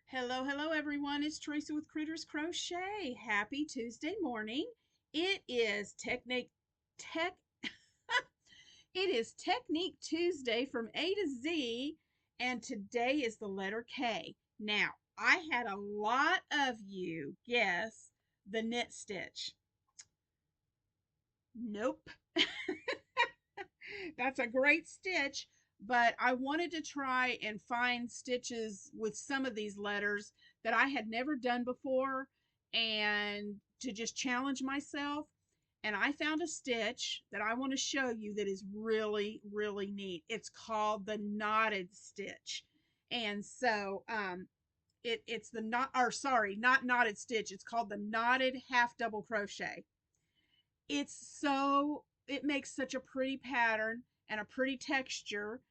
Hello everyone. It's Teresa with Critters Crochet. Happy Tuesday morning. It is Tech it is Technique Tuesday from A to Z, and today is the letter K. Now, I had a lot of you guess the knit stitch. Nope. That's a great stitch, but I wanted to try and find stitches with some of these letters that I had never done before and to just challenge myself. And I found a stitch that I want to show you that is really, really neat. It's called the knotted stitch. And so it's the not knotted stitch. It's called the knotted half double crochet. It makes such a pretty pattern and a pretty texture.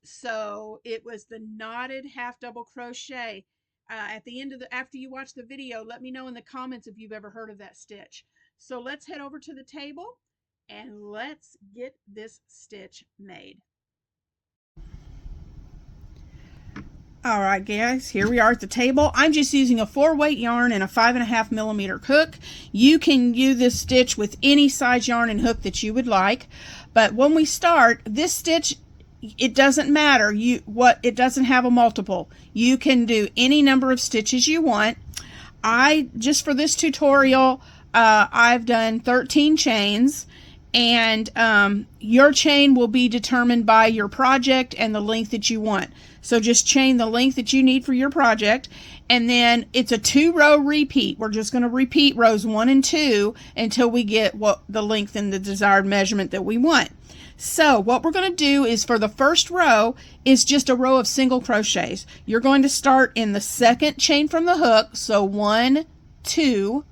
So it was the knotted half double crochet. At the end of after you watch the video, let me know in the comments if you've ever heard of that stitch. So let's head over to the table and let's get this stitch made. All right, guys, here we are at the table. I'm just using a 4-weight yarn and a 5.5 millimeter hook. You can use this stitch with any size yarn and hook that you would like. But when we start, this stitch, it doesn't matter. It doesn't have a multiple. You can do any number of stitches you want. Just for this tutorial, I've done 13 chains. And your chain will be determined by your project and the length that you want. So just chain the length that you need for your project, and then it's a 2-row repeat. We're just going to repeat rows 1 and 2 until we get the length and the desired measurement that we want. So what we're going to do is, for the first row, is just a row of single crochets. You're going to start in the second chain from the hook, so 1, 2,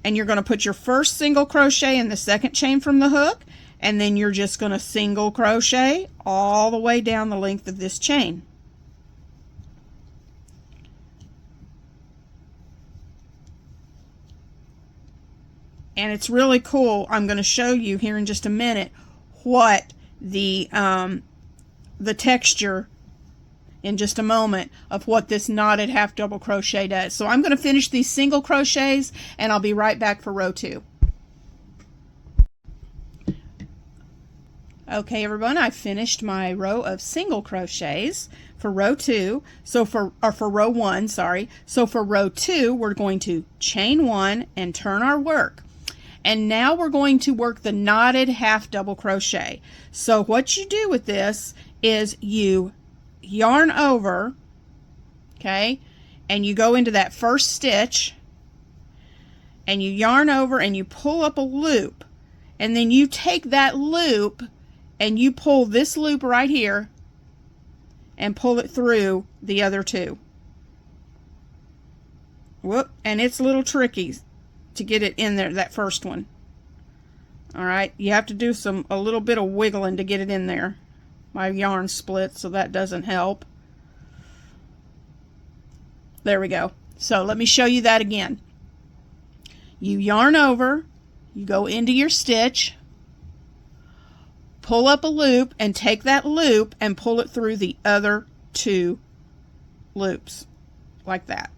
and you're going to put your first single crochet in the second chain from the hook, and then you're just going to single crochet all the way down the length of this chain. And it's really cool. I'm going to show you here in just a minute what the texture in just a moment of what this knotted half double crochet does. So I'm going to finish these single crochets and I'll be right back for row 2. Okay, everyone, I finished my row of single crochets for row 2. For row 1, sorry. So for row 2, we're going to chain 1 and turn our work. And now we're going to work the knotted half double crochet. So what you do with this is you yarn over, okay, and you go into that first stitch and you yarn over and you pull up a loop, and then you take that loop and you pull this loop right here and pull it through the other 2. Whoop, and it's a little tricky to get it in there, that first one. All right, you have to do a little bit of wiggling to get it in there. My yarn split, so that doesn't help. There we go. So let me show you that again. You yarn over, you go into your stitch, pull up a loop, and take that loop and pull it through the other 2 loops, like that.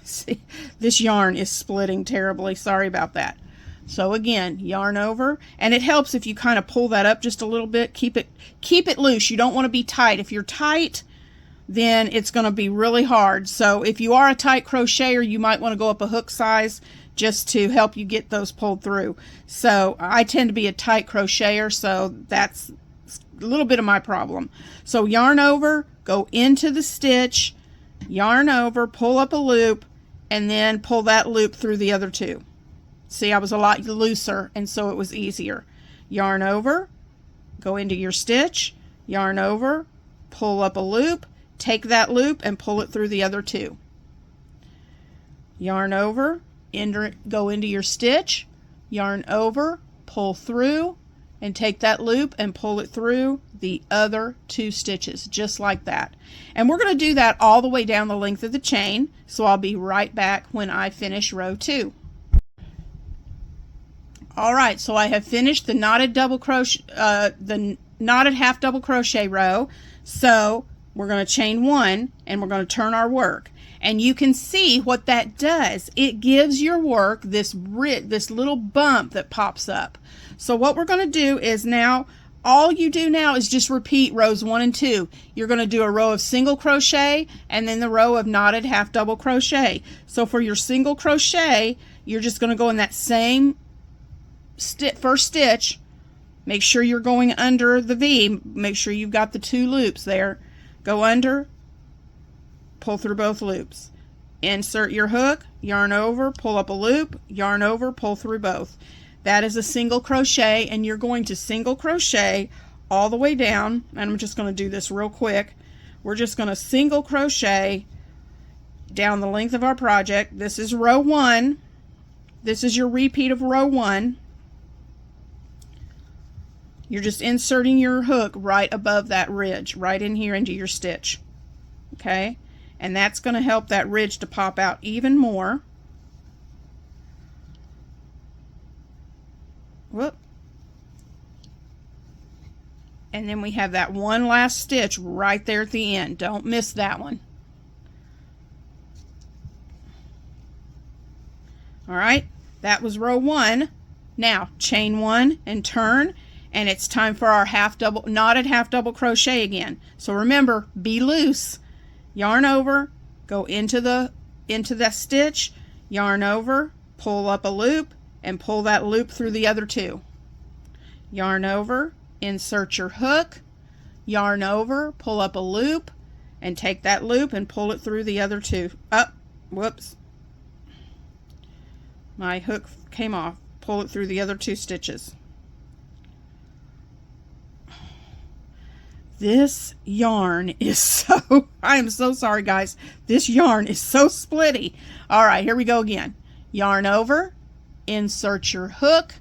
See, this yarn is splitting terribly. Sorry about that. So again, yarn over, and it helps if you kind of pull that up just a little bit. Keep it loose. You don't want to be tight. If you're tight, then it's going to be really hard. So if you are a tight crocheter, you might want to go up a hook size just to help you get those pulled through. So I tend to be a tight crocheter, so that's a little bit of my problem. So yarn over, go into the stitch, yarn over, pull up a loop, and then pull that loop through the other 2. See, I was a lot looser, and so it was easier. Yarn over, go into your stitch, yarn over, pull up a loop, take that loop and pull it through the other 2. Yarn over, go into your stitch, yarn over, pull through, and take that loop and pull it through the other 2 stitches, just like that. And we're going to do that all the way down the length of the chain, so I'll be right back when I finish row 2. All right, so I have finished the knotted half double crochet row. So we're going to chain 1, and we're going to turn our work. And you can see what that does. It gives your work this little bump that pops up. So what we're going to do is now, all you do now is just repeat rows 1 and 2. You're going to do a row of single crochet and then the row of knotted half double crochet. So for your single crochet, you're just going to go in that same first stitch. Make sure you're going under the V. Make sure you've got the 2 loops there. Go under, pull through both loops. Insert your hook, yarn over, pull up a loop, yarn over, pull through both. That is a single crochet, and you're going to single crochet all the way down. And I'm just going to do this real quick. We're just going to single crochet down the length of our project. This is row 1. This is your repeat of row 1. You're just inserting your hook right above that ridge, right in here into your stitch. Okay? And that's going to help that ridge to pop out even more. Whoop. And then we have that one last stitch right there at the end. Don't miss that one. All right, that was row 1. Now chain 1 and turn, and it's time for our knotted half double crochet again. So remember, be loose. Yarn over, go into that stitch, yarn over, pull up a loop, and pull that loop through the other 2. Yarn over, insert your hook, yarn over, pull up a loop, and take that loop and pull it through the other 2. Whoops. My hook came off. Pull it through the other 2 stitches. This yarn is so, I am so sorry guys. This yarn is so splitty. All right, here we go again. Yarn over, insert your hook,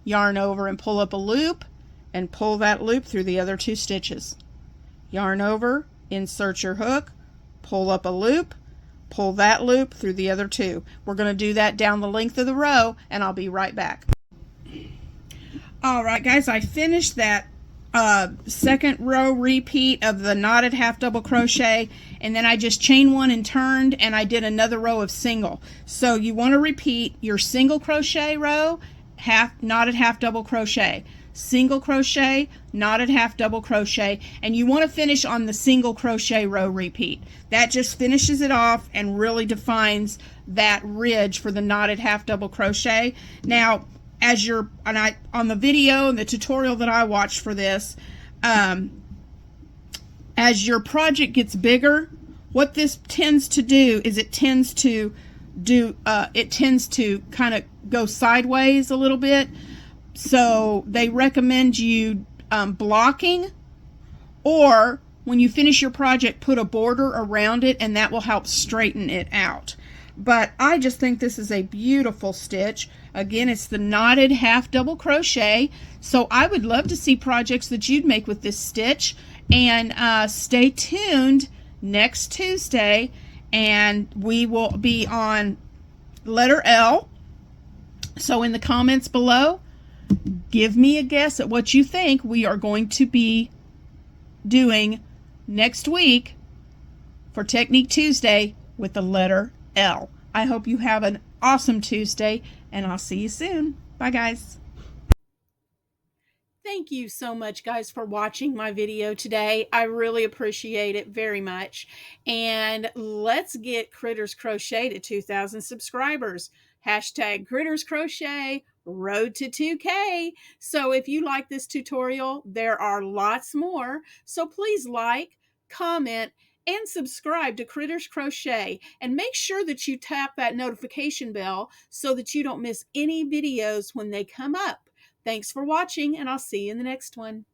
yarn over and pull up a loop, and pull that loop through the other 2 stitches. Yarn over, insert your hook, pull up a loop, pull that loop through the other 2. We're going to do that down the length of the row, and I'll be right back. All right guys, I finished that second row repeat of the knotted half double crochet, and then I just chain 1 and turned, and I did another row of single. So you want to repeat your single crochet row, knotted half double crochet, single crochet, knotted half double crochet, and you want to finish on the single crochet row repeat. That just finishes it off and really defines that ridge for the knotted half double crochet. Now on the video and the tutorial that I watched for this, as your project gets bigger, what this tends to do is it tends to kind of go sideways a little bit. So they recommend you blocking, or when you finish your project, put a border around it, and that will help straighten it out. But I just think this is a beautiful stitch. Again, it's the knotted half double crochet. So I would love to see projects that you'd make with this stitch. And stay tuned next Tuesday, and we will be on letter L. So in the comments below, give me a guess at what you think we are going to be doing next week for Technique Tuesday with the letter L. I hope you have an awesome Tuesday, and I'll see you soon. Bye, guys. Thank you so much, guys, for watching my video today. I really appreciate it very much. And let's get Critters Crochet to 2,000 subscribers. Hashtag Critters Crochet, road to 2K. So if you like this tutorial, there are lots more. So please like, comment, and subscribe to Critters Crochet, and make sure that you tap that notification bell so that you don't miss any videos when they come up. Thanks for watching, and I'll see you in the next one.